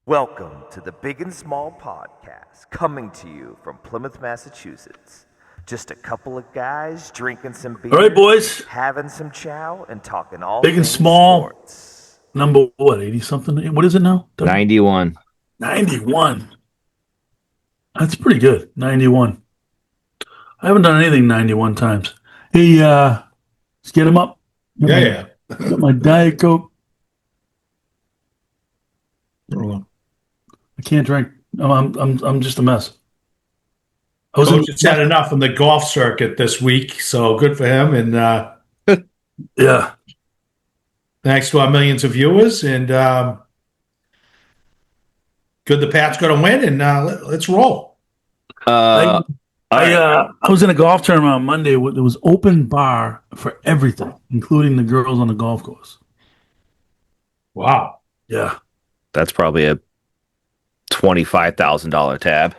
Welcome to the Big and Small Podcast, coming to you from Plymouth, Massachusetts. Just a couple of guys drinking some beer, All right, boys. having some chow, and talking all Big and things small. sports. Number what? 80 something? What is it now? 91. 91. That's pretty good. 91. I haven't done anything 91 times. Hey, let's get him up. Yeah. Got my Diet Coke. I can't drink. I'm just a mess. I was Coach has had enough on the golf circuit this week, so good for him. And yeah. thanks to our millions of viewers. And good, the Pats going to win, and let's roll. I was in a golf tournament on Monday. There was open bar for everything, including the girls on the golf course. Wow. Yeah. That's probably a $25,000 tab.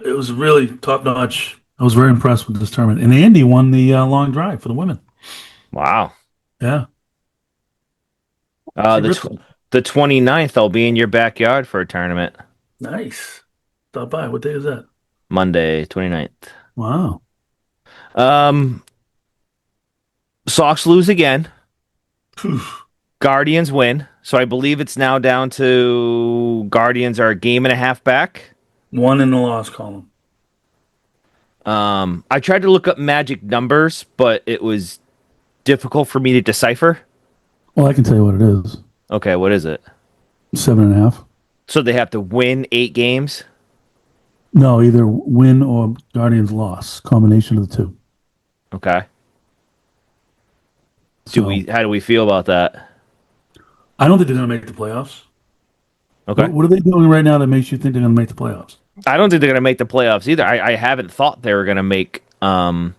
It was really top notch. I was very impressed with this tournament. And Andy won the long drive for the women. Wow. Yeah. The 29th, I'll be in your backyard for a tournament. Nice. Stop by. What day is that? Monday, 29th. Wow. Sox lose again. Guardians win. So I believe it's now down to Guardians are a game and a half back. One in the loss column. I tried to look up magic numbers, but it was difficult for me to decipher. Well, I can tell you what it is. Okay, what is it? 7.5. So they have to win 8 games? No, either win or Guardians loss. Combination of the two. Okay. So, How do we feel about that? I don't think they're going to make the playoffs. Okay. What are they doing right now that makes you think they're going to make the playoffs? I don't think they're going to make the playoffs either. I haven't thought they were going to make the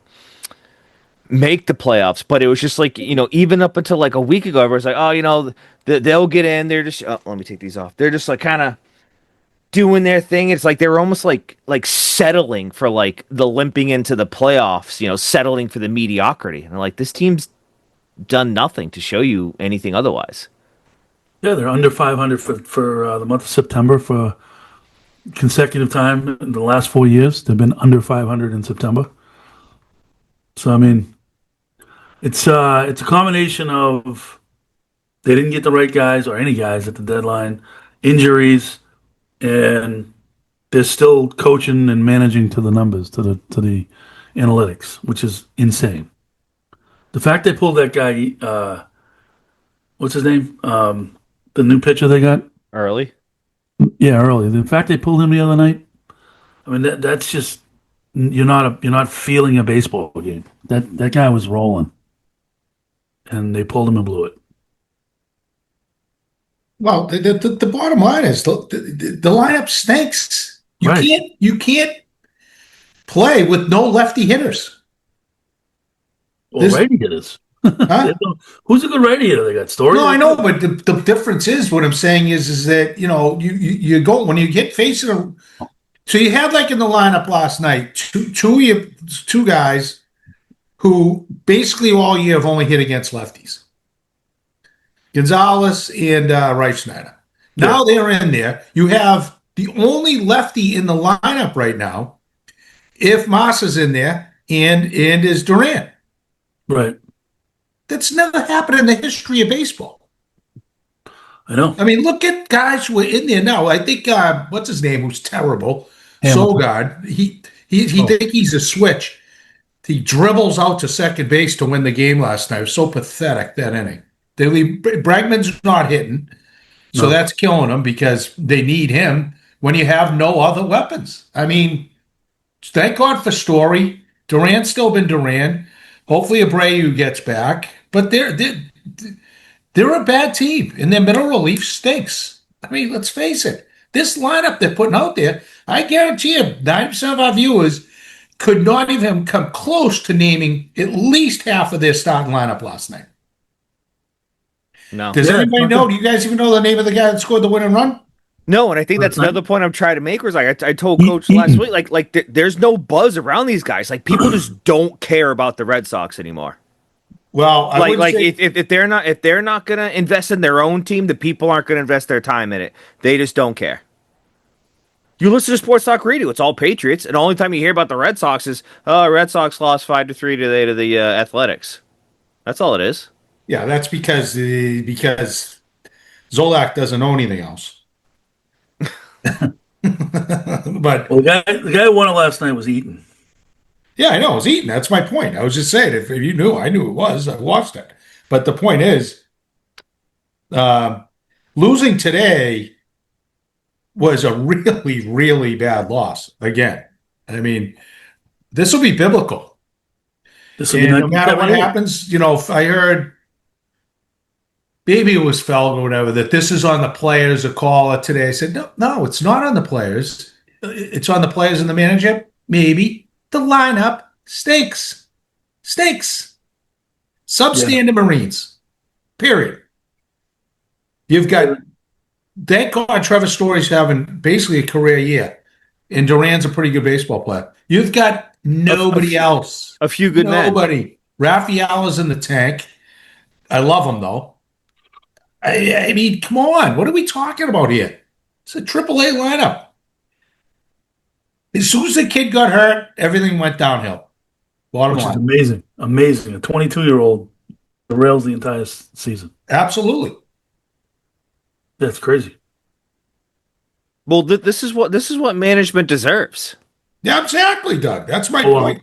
playoffs, but it was just like, even up until like a week ago, everyone's like, oh, they'll get in. They're just, let me take these off. They're just like kind of doing their thing. It's like they were almost like settling for like the limping into the playoffs, settling for the mediocrity. And like, this team's done nothing to show you anything otherwise. Yeah, they're under 500 for the month of September for consecutive time in the last 4 years. They've been under 500 in September. So, I mean, it's a combination of they didn't get the right guys or any guys at the deadline, injuries, and they're still coaching and managing to the numbers, to the analytics, which is insane. The fact they pulled that guy, what's his name? The new pitcher they got? Early. Yeah, early. The fact they pulled him the other night, I mean that's just you're not feeling a baseball game. That guy was rolling, and they pulled him and blew it. Well, the bottom line is the lineup stinks. You can't play with no lefty hitters. Well, righty hitters. Huh? Who's a good righty hitter? They got Story. No, I know, but the difference is what I'm saying is that you go when you get facing a. So you had like in the lineup last night two guys who basically all year have only hit against lefties, Gonzalez and Reifsnyder. Now they're in there. You have the only lefty in the lineup right now, if Massa's in there, and is Durant. Right. That's never happened in the history of baseball. I know. I mean, look at guys who are in there now. I think what's his name, who's terrible, Hamilton. Sogard. He think he's a switch. He dribbles out to second base to win the game last night. It was so pathetic that inning. Bregman's not hitting, so that's killing them because they need him when you have no other weapons. I mean, thank God for Story. Durant's still been Durant. Hopefully Abreu gets back, but they're a bad team, and their middle relief stinks. I mean, let's face it. This lineup they're putting out there, I guarantee you, 90% of our viewers could not even come close to naming at least half of their starting lineup last night. No. Does anybody know? Do you guys even know the name of the guy that scored the winning run? No, and I think that's another point I'm trying to make. Was like I told Coach last week, there's no buzz around these guys. Like people just don't care about the Red Sox anymore. Well, I would Like say, if they're not gonna invest in their own team, the people aren't gonna invest their time in it. They just don't care. You listen to Sports Talk Radio; it's all Patriots, and the only time you hear about the Red Sox is, oh, Red Sox lost 5-3 today to the Athletics. That's all it is. yeah, that's because Zolak doesn't own anything else. But Well, the guy who won it last night was Eaton. yeah, I know it was Eaton. That's my point. I was just saying, if you knew, I knew it was. I watched it. But the point is, uh, losing today was a really, really bad loss. Again, I mean, this will be biblical. This will be And no matter what 1978. happens, I heard maybe it was Felg or whatever that this is on the players. A caller today. I said, no, it's not on the players. It's on the players and the manager. Maybe the lineup stinks. Substandard Marines. Period. You've got. Thank God Trevor Story's having basically a career year, and Duran's a pretty good baseball player. You've got nobody else. A few good men. Nobody. Raphael is in the tank. I love him though. I mean, come on. What are we talking about here? It's a AAA lineup. As soon as the kid got hurt, everything went downhill. Bottom Which is line. amazing. Amazing. A 22-year-old derails the entire season. Absolutely. That's crazy. Well, this is what management deserves. Yeah, exactly, Doug. That's my Well, point.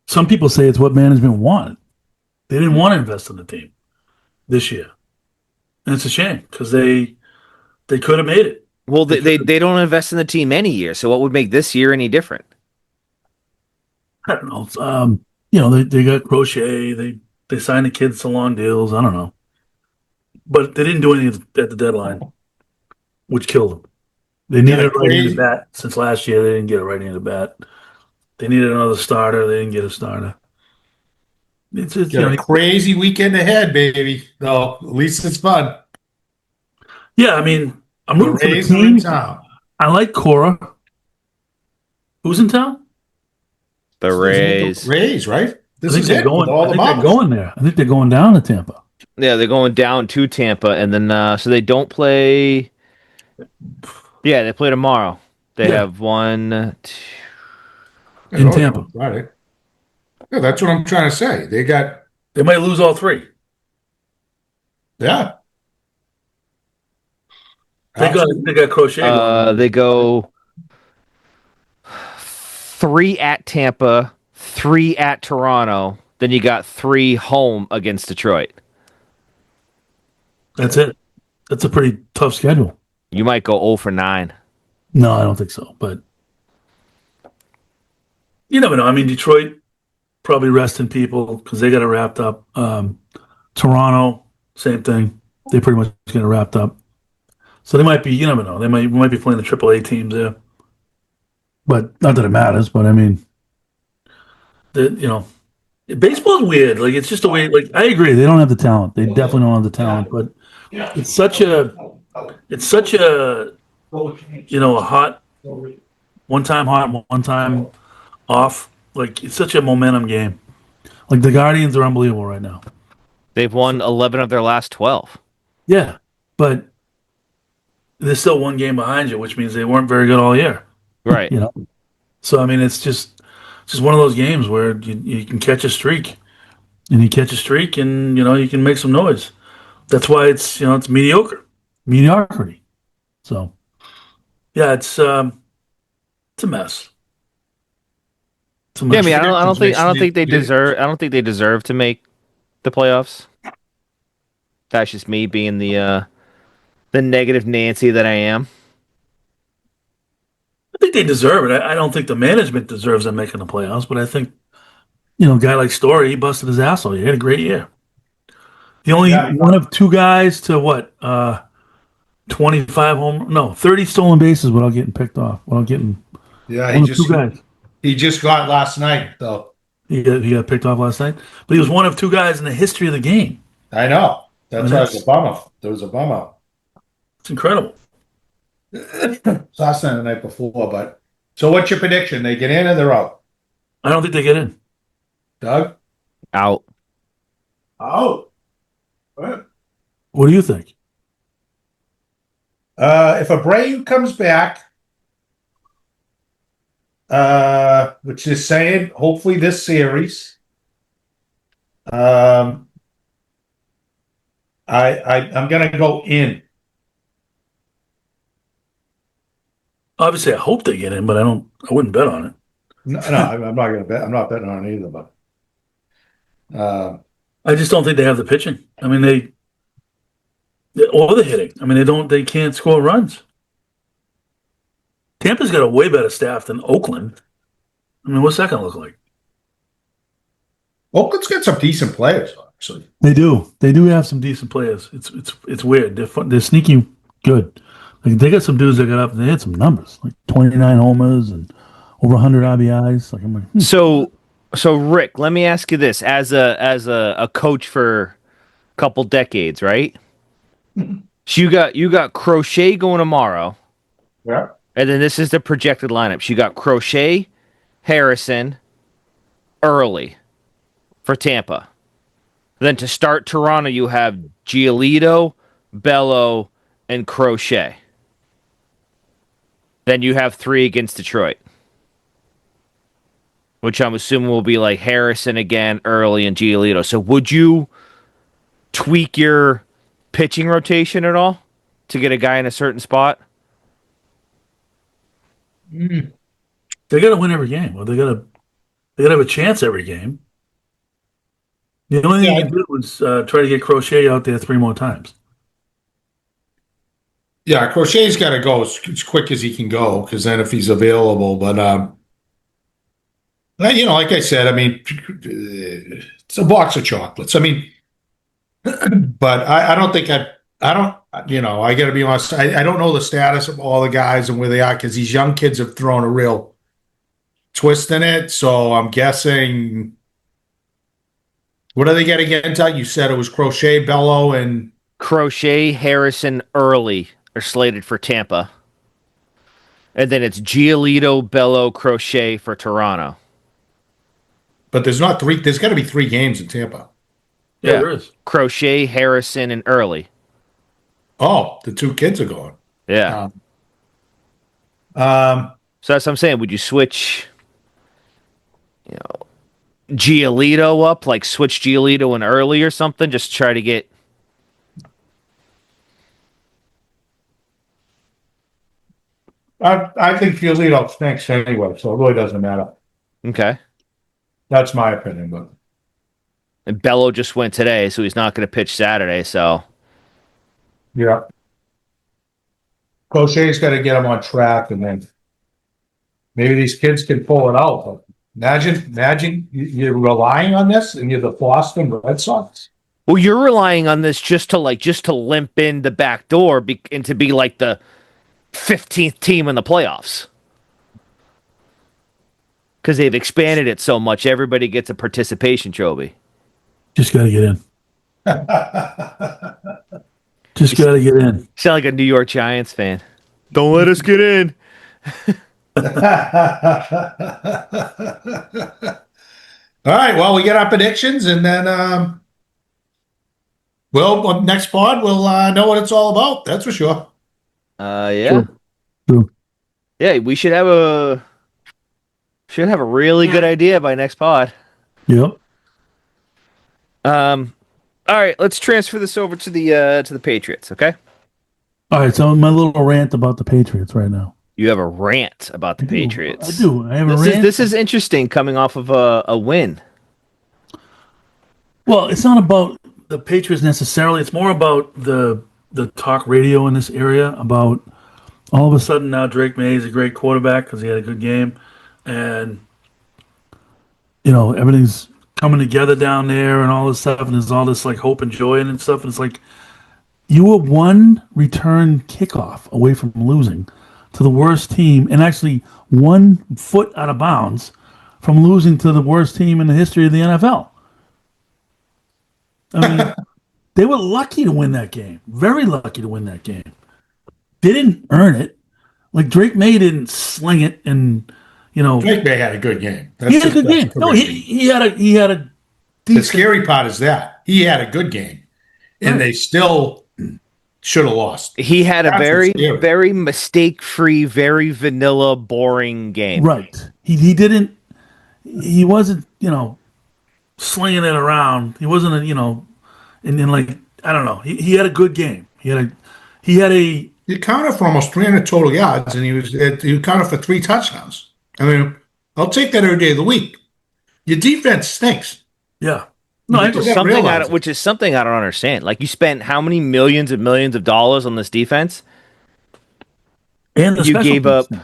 some people say it's what management wanted. They didn't want to invest in the team this year. And it's a shame because they could have made it. Well, they don't invest in the team any year, so what would make this year any different? I don't know. They got Crochet. They signed the kids to long deals. I don't know. But they didn't do anything at the deadline, which killed them. They needed a right-handed bat since last year. They didn't get a right-handed bat. They needed another starter. They didn't get a starter. It's Got a crazy weekend ahead, baby. Though at least it's fun. yeah. I mean, I'm The rooting for the Rays are in team. town. I like Cora. Who's in town? The Rays. Rays, right? This I think is they're it. going. With all I the think they're marbles. going there. I think they're going down to Tampa. Yeah, they're going down to Tampa, and then so they don't play. Yeah, they play tomorrow. They Yeah. have one. In Tampa. Right. Yeah, that's what I'm trying to say. They got They might lose all three. yeah. They got Crochet. going. They go 3 at Tampa, 3 at Toronto. Then you got 3 home against Detroit. That's it. That's a pretty tough schedule. You might go 0 for 9. No, I don't think so. But you never know. I mean, Detroit probably resting people because they got it wrapped up. Toronto, same thing. They pretty much get it wrapped up. So they might be. You never know. They might be playing the AAA teams there. But not that it matters. But I mean, baseball's weird. Like it's just a way. Like I agree, they don't have the talent. They definitely don't have the talent. But it's such a a hot one time off. Like it's such a momentum game. Like the Guardians are unbelievable right now. They've won 11 of their last 12. Yeah, but they're still one game behind you, which means they weren't very good all year. Right. So I mean, it's just one of those games where you can catch a streak, and you catch a streak, and you can make some noise. That's why it's mediocrity. So yeah, it's a mess. It's a mess. Yeah, I mean, I don't think they deserve to make the playoffs. That's just me being the negative Nancy that I am. I think they deserve it. I don't think the management deserves them making the playoffs, but I think a guy like Story, he busted his ass all year. He had a great year. The only one of 2 guys to 30 stolen bases without getting picked off. Without getting Yeah, one of 2 guys. he just got last night though. He got picked off last night, but he was one of 2 guys in the history of the game. I know. That's And why it was a bummer. There was a bummer. It's incredible. Last night, the night before, but so what's your prediction? They get in or they're out? I don't think they get in. Doug? Out. Oh. Well, What do you think? if Abreu comes back, which is saying hopefully this series, I'm gonna go in. Obviously, I hope they get in, but I wouldn't bet on it. No, I'm not gonna bet. I'm not betting on it either, but I just don't think they have the pitching. I mean, or the hitting. I mean, they can't score runs. Tampa's got a way better staff than Oakland. I mean, what's that going to look like? Oakland's got some decent players, actually. They do. They do have some decent players. It's weird. They're fun. They're sneaky good. Like they got some dudes that got up and they had some numbers, like 29 homers and over 100 RBIs. Like I'm like, So Rick, let me ask you this: as a coach for a couple decades, right? So you got Crochet going tomorrow, Yeah. and then this is the projected lineup. So you got Crochet, Harrison, early for Tampa. Then to start Toronto, you have Giolito, Bello, and Crochet. Then you have 3 against Detroit, which I'm assuming will be like Harrison again, early, and Giolito. So would you tweak your pitching rotation at all to get a guy in a certain spot? they got to win every game. Well, they got to have a chance every game. The only thing Yeah. they did was try to get Crochet out there 3 more times. Yeah, Crochet's got to go as quick as he can go, because then if he's available, but like I said, I mean, it's a box of chocolates. I mean, but I don't think I don't, I got to be honest. I don't know the status of all the guys and where they are, because these young kids have thrown a real twist in it. So I'm guessing, what are they getting into? You said it was Crochet, Bello, and Crochet, Harrison, early are slated for Tampa. And then it's Giolito, Bello, Crochet for Toronto. but there's not 3. There's got to be 3 games in Tampa. Yeah, Yeah. there is. Crochet, Harrison, and early. Oh, the 2 kids are going. Yeah. So that's what I'm saying. Would you switch, Giolito up, like switch Giolito in early or something, just to try to get. I think Giolito stinks anyway, so it really doesn't matter. Okay. That's my opinion, but And Bello just went today, so he's not going to pitch Saturday. So yeah. Crochet's got to get him on track, and then maybe these kids can pull it out. But imagine you're relying on this, and you're the Boston Red Sox. well, you're relying on this just to limp in the back door and to be like the 15th team in the playoffs. Because they've expanded it so much, everybody gets a participation trophy. Just got to get in. Just got to get in. You sound like a New York Giants fan. Don't let us get in. All right. Well, we get our predictions, and then, on next pod, we'll know what it's all about. That's for sure. Yeah. True. Yeah, we should have a really good idea by next pod. Yep. All right, let's transfer this over to the Patriots, okay? All right. So my little rant about the Patriots right now. You have a rant about the Patriots. I do. I have a rant. This is interesting coming off of a win. Well, it's not about the Patriots necessarily. It's more about the talk radio in this area about all of a sudden now Drake May is a great quarterback because he had a good game, and everything's coming together down there and all this stuff, and there's all this like hope and joy and stuff, and it's like you were one return kickoff away from losing to the worst team, and actually 1 foot out of bounds from losing to the worst team in the history of the NFL. I mean, they were lucky to win that game. Very lucky to win that game. They didn't earn it. Like Drake May didn't sling it, and Drake May had a good game. he had a good game. No, he had a The scary part is that he had a good game, and Right. they still should have lost. He had a That's very, what's scary. very mistake-free, very vanilla, boring game. Right. He didn't. He wasn't. Slinging it around. He wasn't. And then like I don't know. He had a good game. He had a. He accounted for almost 300 total yards, and he accounted for 3 touchdowns. I mean, I'll take that every day of the week. Your defense stinks. Yeah. No, I You just gotta realize it. Which is something I don't understand. Like, you spent how many millions and millions of dollars on this defense? and the you special gave teams up- thing.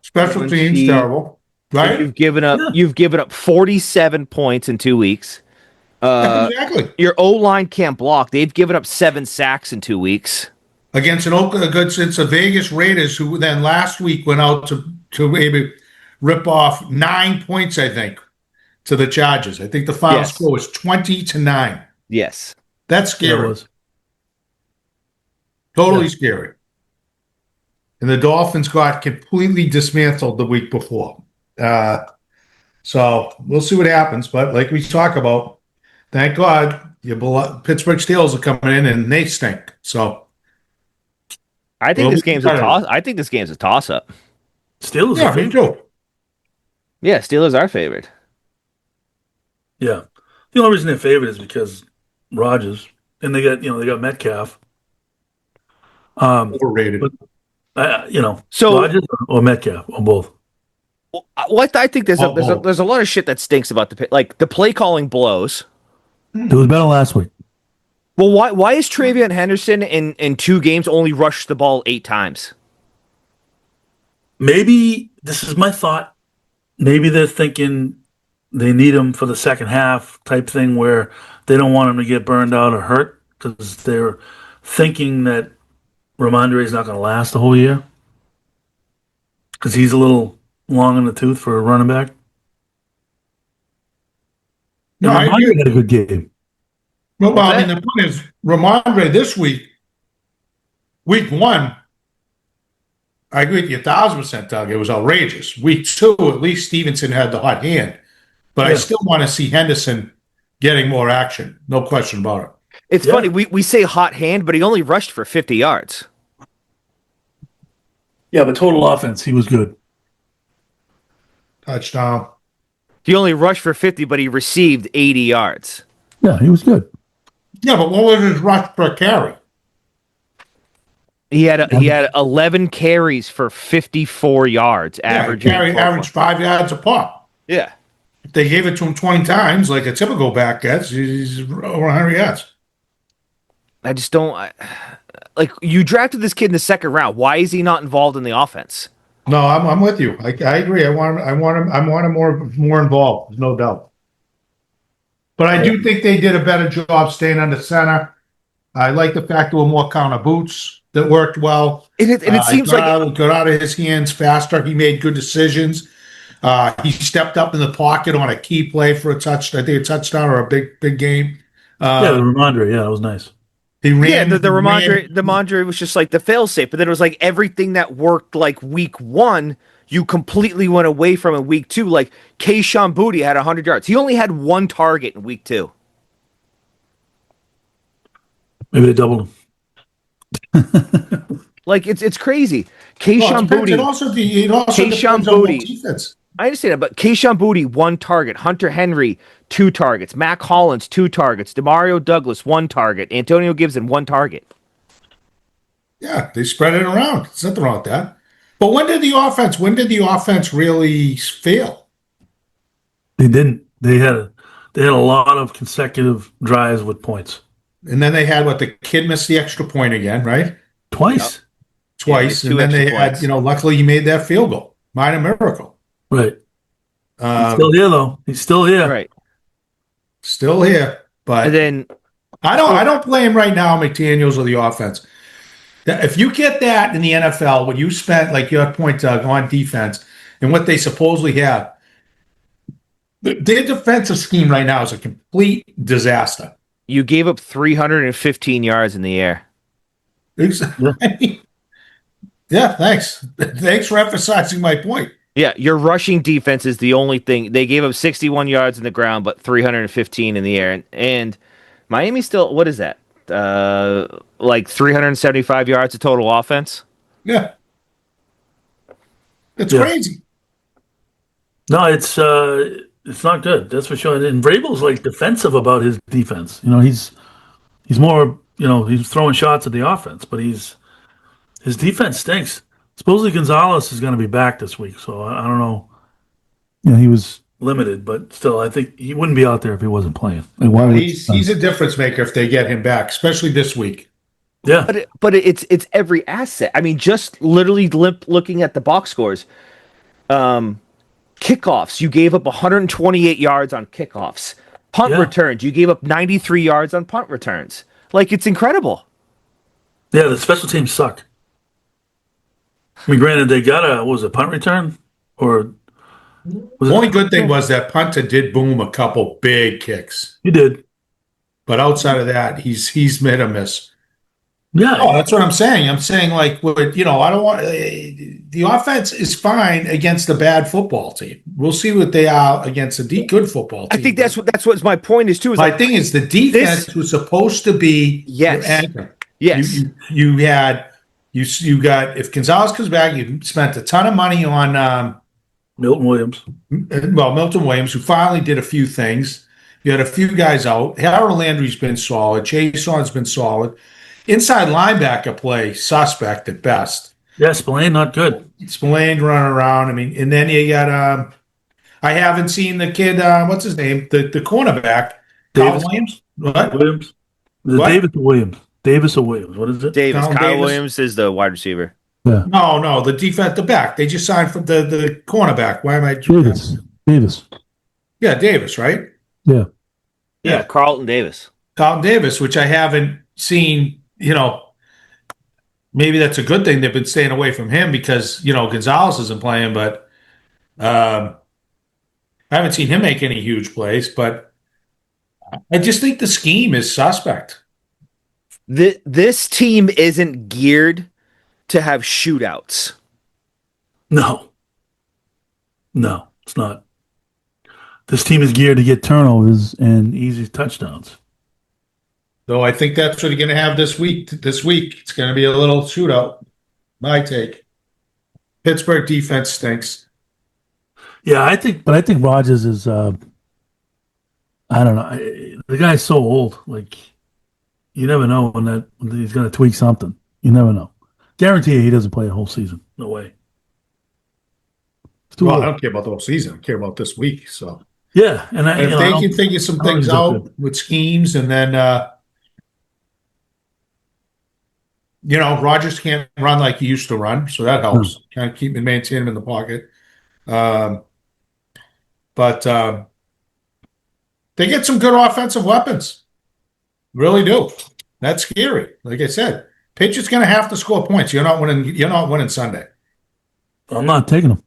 Special 20. teams terrible, right? You've given up 47 points in 2 weeks. Exactly. Your O line can't block. They've given up 7 sacks in 2 weeks. Against against the Vegas Raiders, who then last week went out to maybe rip off 9 points, I think, to the Chargers. I think the final Yes. score was 20-9. Yes. That's Yeah, it scary. was. Totally Yeah. scary. And the Dolphins got completely dismantled the week before. So we'll see what happens. But like we talk about, thank God your Pittsburgh Steelers are coming in and they stink. So I think Well, this game's a better. toss. I think this game's a toss up. Steelers. yeah, are me favored. too. Yeah, Steelers are favored. Yeah. The only reason they're favored is because Rodgers and they got Metcalf. Overrated. But- So- Rodgers or Metcalf or both. What I think there's Oh. there's a lot of shit that stinks about the play calling blows. It was better last week. Well, why is Travion Henderson in 2 games only rushed the ball 8 times? Maybe this is my thought. Maybe they're thinking they need him for the second half type thing where they don't want him to get burned out or hurt because they're thinking that Ramondre is not going to last the whole year because he's a little long in the tooth for a running back. No, I Ramondre agree. had a good game. Well, I mean, the point is, Ramondre this week, week 1, I agree with you 1,000%, Doug. It was outrageous. Week 2, at least Stevenson had the hot hand. But I Yeah. still want to see Henderson getting more action. No question about it. It's Yeah. funny, we say hot hand, but he only rushed for 50 yards. Yeah, but total offense, he was good. Touchdown. He only rushed for 50, but he received 80 yards. Yeah, he was good. Yeah, but what was his rush per carry? He had 11 carries for 54 yards, averaging. Average 5 yards a pop. Yeah. If they gave it to him 20 times, like a typical back gets, he's over 100 yards. I just don't like you drafted this kid in the 2nd round. Why is he not involved in the offense? No, I'm with you. I agree. I want him more involved. There's no doubt. But I do think they did a better job staying under center. I like the fact there were more counter boots that worked well. And it seems like got out of his hands faster. He made good decisions. He stepped up in the pocket on a key play for a touchdown. I think a touchdown or a big game. Yeah, the Ramondre. Yeah, that was nice. He ran. the Ramondre was just like the failsafe, but then it was like everything that worked like week 1, you completely went away from in week 2. Like Kayshon Boutte had 100 yards. He only had 1 target in week 2. Maybe they doubled him. Like it's crazy. Well, Kayshon it depends. Boutte. It also Kayshon depends on what Boutte. defense. I understand that, but Kayshon Boutte, 1 target. Hunter Henry, 2 targets. Mac Hollins, 2 targets. Demario Douglas, 1 target. Antonio Gibson, 1 target. Yeah, they spread it around. There's nothing wrong with that. But when did the offense really fail? They didn't. They had a lot of consecutive drives with points. And then they had the kid missed the extra point again, right? Twice. Twice. Yeah, and then 2 they extra had, points. luckily he made that field goal. Minor miracle. Right. He's Um, still here though. He's still here. Right. still here. But And then I don't blame right now McDaniels or the offense. If you get that in the NFL, what you spent, like your point, Doug, on defense and what they supposedly have, their defensive scheme right now is a complete disaster. you gave up 315 yards in the air. Yeah, thanks. Thanks for emphasizing my point. Yeah, your rushing defense is the only thing. They gave up 61 yards in the ground, but 315 in the air. And Miami still, what is that? Like 375 yards of total offense? Yeah. It's Yeah. crazy. No, it's not good. That's for sure. And Vrabel's like defensive about his defense. He's more, he's throwing shots at the offense, but his defense stinks. Supposedly Gonzalez is going to be back this week, so I don't know. He was limited, but still, I think he wouldn't be out there if he wasn't playing. Like, why would He's a difference maker if they get him back, especially this week. yeah, But it's every asset. I mean, just literally looking at the box scores. Kickoffs, you gave up 128 yards on kickoffs. Punt Yeah. returns, you gave up 93 yards on punt returns. Like, it's incredible. yeah. The special teams suck. I mean, granted, they got what was it, punt return or was The it? only good thing was that punter did boom a couple big kicks, He did. but outside of that, he's hit or miss. Yeah, Oh, that's what I'm saying. I'm saying like, I don't want the offense is fine against a bad football team. We'll see what they are against a good football team. I think that's what my point is too. Is my like, thing is the defense was supposed to be Yes. your anchor. yes, You got if Gonzalez comes back, you spent a ton of money on Milton Williams. Milton Williams, who finally did a few things. You had a few guys out. Harold Landry's been solid. Jason's been solid. Inside linebacker play suspect at best. Yeah, Spillane not good. Spillane running around. I mean, and then you got I haven't seen the kid. What's his name? The cornerback. Davis. Kyle Williams. What? Williams. The What? Davis or Williams. Davis or Williams. What is it? Davis. Colin Kyle Davis. Williams is the wide receiver. No, the defensive back. They just signed for the cornerback. Why am I? Davis. Yeah, Davis, right? Yeah. Yeah, Carlton Davis. Carlton Davis, which I haven't seen. Maybe that's a good thing. They've been staying away from him because Gonzalez isn't playing, but I haven't seen him make any huge plays. But I just think the scheme is suspect. This team isn't geared to have shootouts. No, it's not. This team is geared to get turnovers and easy touchdowns. Though I think that's what you're going to have this week. This week, it's going to be a little shootout. My take. Pittsburgh defense stinks. Yeah, I think Rodgers is. I don't know. The guy's so old. Like, you never know when he's going to tweak something. You never know. Guarantee you he doesn't play a whole season. No way. It's too Well, old. I don't care about the whole season. I care about this week. So Yeah, and if they can figure some I don't things think out so. with schemes, and then Rodgers can't run like he used to run, so that helps. Kind of maintain him in the pocket. But they get some good offensive weapons. Really do. That's scary. Like I said, Patriots going to have to score points. You're not winning Sunday. I'm not taking him.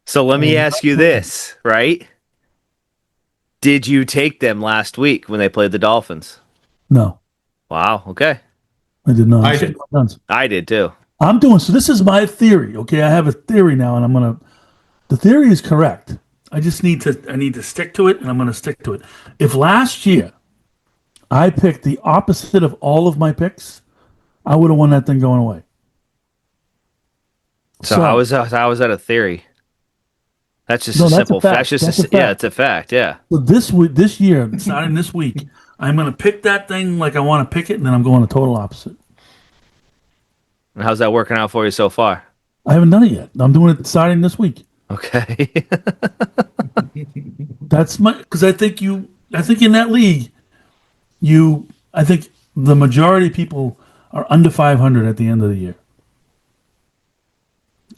So let me ask you this, right? Did you take them last week when they played the Dolphins? No, Wow. Okay. I did not. I did. I did too. I'm doing so. This is my theory. Okay, I have a theory now, and the theory is correct. I just need to stick to it, and I'm gonna stick to it. If last year I picked the opposite of all of my picks, I would have won that thing going away. So how is that a theory? That's just No, a that's a simple fact. fact. That's just That's a yeah, fact. it's a fact. Yeah. So this year, starting this week, I'm gonna pick that thing like I want to pick it, and then I'm going the total opposite. And how's that working out for you so far? I haven't done it yet. I'm doing it starting this week. Okay. That's because I think in that league, I think the majority of people are under 500 at the end of the year.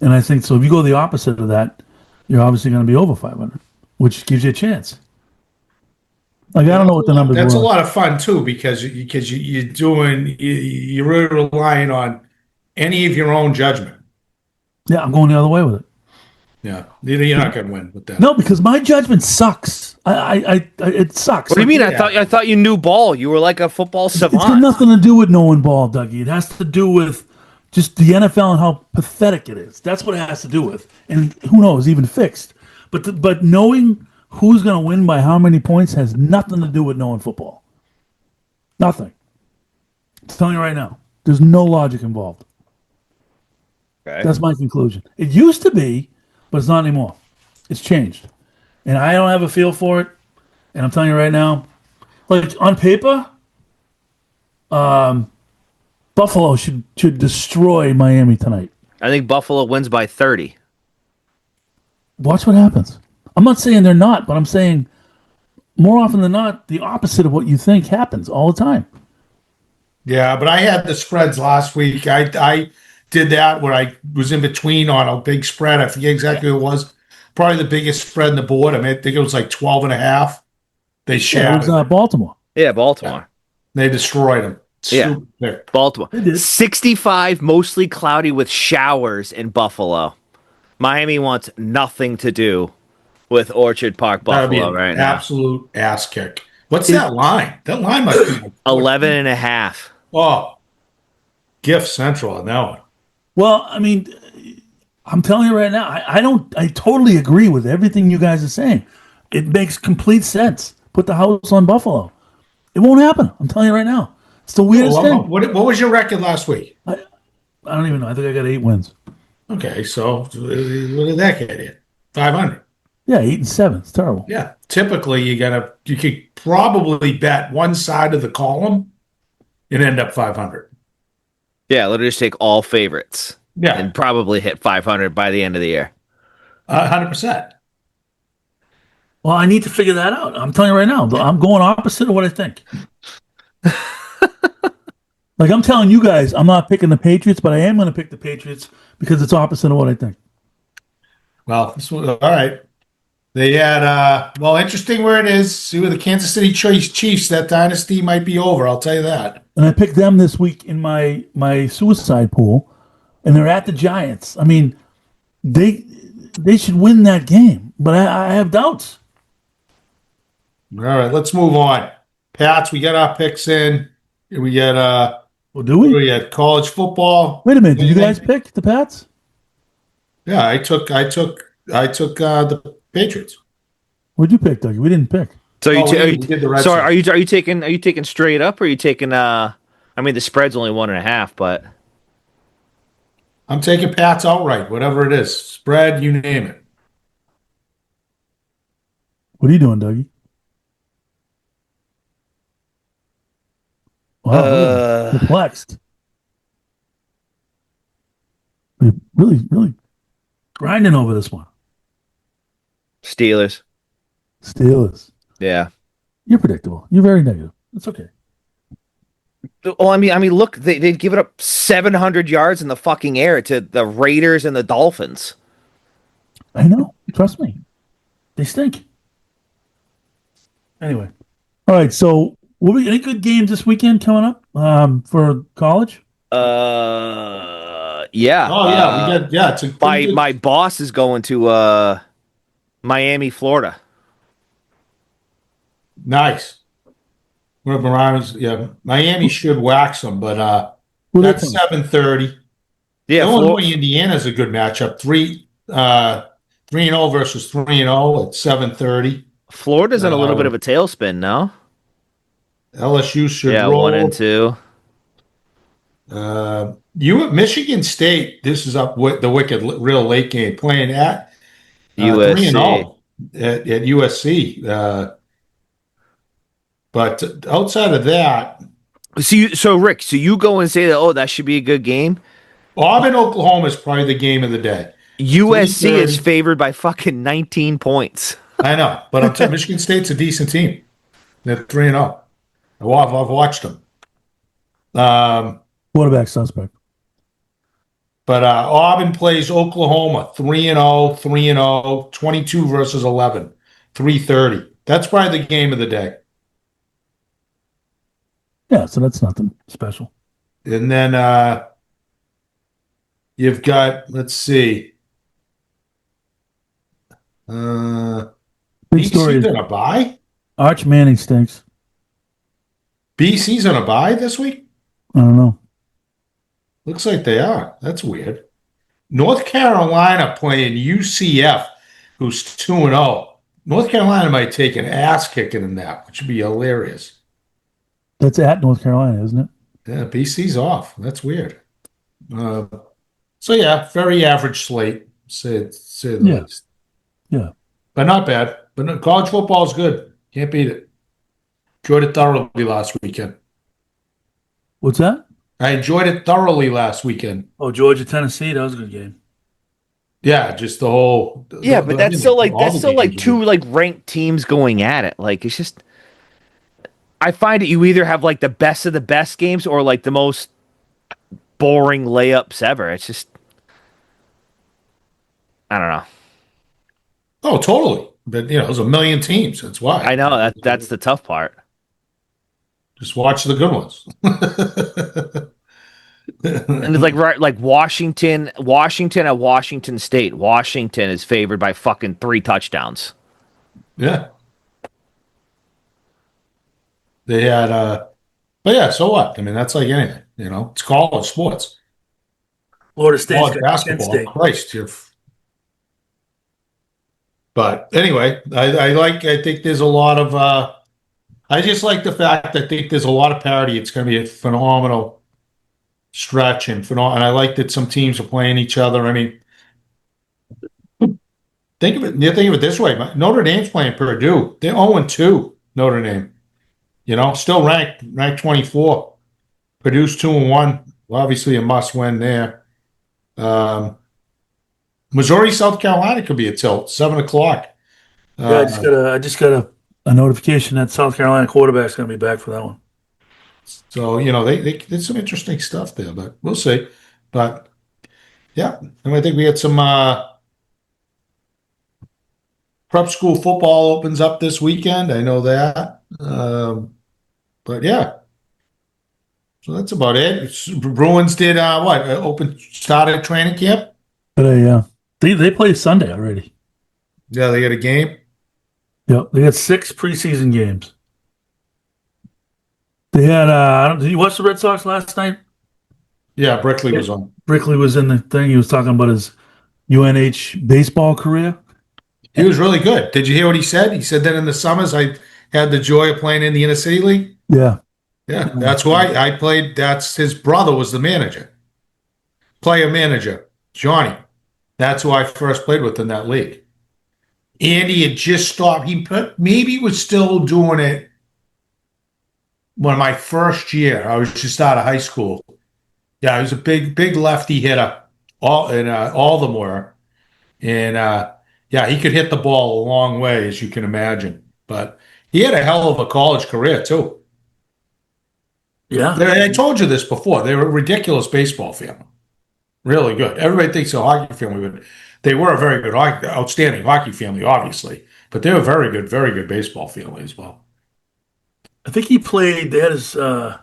And I think so. If you go the opposite of that, you're obviously going to be over 500, which gives you a chance. Like, I don't know what the numbers That's were. a lot of fun too, because you're really relying on any of your own judgment. Yeah, I'm going the other way with it. Yeah, you're not going to win with that. No, because my judgment sucks. It sucks. What do you mean? Yeah. I thought you knew ball. You were like a football It's got savant. nothing to do with knowing ball, Dougie. It has to do with Just the NFL and how pathetic it is. That's what it has to do with. And who knows, even fixed. But knowing who's going to win by how many points has nothing to do with knowing football. Nothing. I'm telling you right now. There's no logic involved. Okay. That's my conclusion. It used to be, but it's not anymore. It's changed. And I don't have a feel for it. And I'm telling you right now, like on paper, Buffalo should destroy Miami tonight. I think Buffalo wins by 30. Watch what happens. I'm not saying they're not, but I'm saying more often than not, the opposite of what you think happens all the time. Yeah, but I had the spreads last week. I did that where I was in between on a big spread. I forget exactly what it was. Probably the biggest spread in the board. I mean, I think it was like 12 and a half. They Yeah, it shattered. was Baltimore. Yeah, Baltimore. They destroyed them. Yeah. Stupid pick. Baltimore. They did. 65, mostly cloudy with showers in Buffalo. Miami wants nothing to do with Orchard Park, That'd be Buffalo an right now. absolute ass kick. What's that line? That line must be like 11 and a half. Oh, gift central on that one. Well, I mean, I'm telling you right now, I totally agree with everything you guys are saying. It makes complete sense. Put the house on Buffalo. It won't happen. I'm telling you right now. It's the weirdest thing. What was your record last week? I don't even know. I think I got 8 wins. Okay, so what did that get you? 500. Yeah, 8 and 7. It's terrible. Yeah, typically you could probably bet one side of the column and end up 500. Yeah, literally just take all favorites Yeah, and probably hit 500 by the end of the year. 100%. Well, I need to figure that out. I'm telling you right now, I'm going opposite of what I think. Like I'm telling you guys, I'm not picking the Patriots, but I am going to pick the Patriots because it's opposite of what I think. Well, all right. They had interesting where it is. See where the Kansas City Chiefs, that dynasty might be over. I'll tell you that. And I picked them this week in my suicide pool, and they're at the Giants. I mean, they should win that game, but I have doubts. All right, let's move on. Pats, we got our picks in. We got Well, do we? we had college football. Wait a minute. Did you guys pick the Pats? Yeah, I took the Patriots. What'd you pick, Dougie? We didn't pick. So Oh, we did the Red so Sox. are you taking straight up, or are you taking I mean the spread's only 1.5, but I'm taking Pats outright, whatever it is. Spread, you name it. What are you doing, Dougie? Wow, really perplexed. We're really grinding over this one. Steelers. Steelers. Yeah. You're predictable. You're very negative. It's okay. Well, I mean, look, they've given up 700 yards in the fucking air to the Raiders and the Dolphins. I know. Trust me. They stink. Anyway. All right. So, any good games this weekend coming up for college? Yeah. Oh yeah, we got it's a pretty good- My boss is going to Miami, Florida. nice. Miami should wax them, but Who they that's playing? 7:30. Yeah, Illinois, Indiana is a good matchup. 3-0 versus 3-0 at 7:30. Florida's in a little bit of a tailspin, no? LSU should Yeah, roll. 1 and 2. Michigan State. This is up with the wicked real late game playing at USC. 3-0 at USC. But outside of that, So Rick, you go and say that that should be a good game. Auburn, Oklahoma is probably the game of the day. USC is 3:30. favored by fucking 19 points. I know, but I'm telling Michigan State's a decent team. They're 3-0. I've watched them. Quarterback suspect. But Auburn plays Oklahoma 3-0, 3-0, 22 versus 11, 3:30. That's probably the game of the day. Yeah, so that's nothing special. And then you've got, let's see, Big story BC's is on a bye? Arch Manning stinks. BC's on a bye this week? I don't know. Looks like they are. That's weird. North Carolina playing UCF, who's 2-0. North Carolina might take an ass kicking in that, which would be hilarious. That's at North Carolina, isn't it? Yeah, BC's off. That's weird. So yeah, very average slate, say the Yeah. least. Yeah. But not bad. But no, college football is good. Can't beat it. Enjoyed it thoroughly last weekend. What's that? I enjoyed it thoroughly last weekend. Oh, Georgia, Tennessee. That was a good game. Yeah, just the whole. Yeah, but that's still like all the games were two like ranked teams going at it. Like it's just, I find that you either have like the best of the best games or like the most boring layups ever. It's just, I don't know. Oh, totally. But there's a million teams. That's why. I know that's the tough part. Just watch the good ones. And it's like right, like Washington at Washington State. Washington is favored by fucking 3 touchdowns. Yeah. They had but yeah, so what? I mean, that's like anything, it's college sports. Florida State's College got Kent basketball. State. Christ, but anyway, I think there's a lot of I just like the fact I think there's a lot of parity. It's gonna be a phenomenal stretch and I like that some teams are playing each other. I mean, think of it this way. Notre Dame's playing Purdue. They're 0-2, Notre Dame. Still ranked 24. Purdue's 2-1. Obviously a must win there. Missouri, South Carolina could be a tilt. 7:00. Yeah, I just got a notification that South Carolina quarterback's going to be back for that one. So they did some interesting stuff there, but we'll see. But yeah, and I think we had some prep school football opens up this weekend. I know that. But yeah, so that's about it. Bruins did started training camp. But they play Sunday already. Yeah, they got a game. Yep, they got 6 preseason games. They had. Did you watch the Red Sox last night? Yeah, Brickley was on. Brickley was in the thing. He was talking about his UNH baseball career. He was really good. Did you hear what he said? He said that in the summers I had the joy of playing in the Inner City League. Yeah. Yeah, that's why I played. That's his brother was the manager, player manager, Johnny. That's who I first played with in that league. And he had just stopped. Maybe was still doing it when my first year. I was just out of high school. Yeah, he was a big lefty hitter, all them were. And yeah, he could hit the ball a long way, as you can imagine. But he had a hell of a college career too. Yeah. I told you this before. They were a ridiculous baseball family. Really good. Everybody thinks a hockey family, but they were a very good, outstanding hockey family, obviously. But they were very good baseball family as well. I think he played. That is. I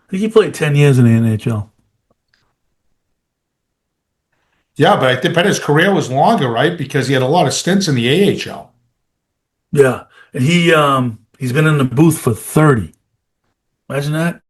think he played 10 years in the NHL. Yeah, but I bet his career was longer, right? Because he had a lot of stints in the AHL. Yeah, and he's been in the booth for 30. Imagine that.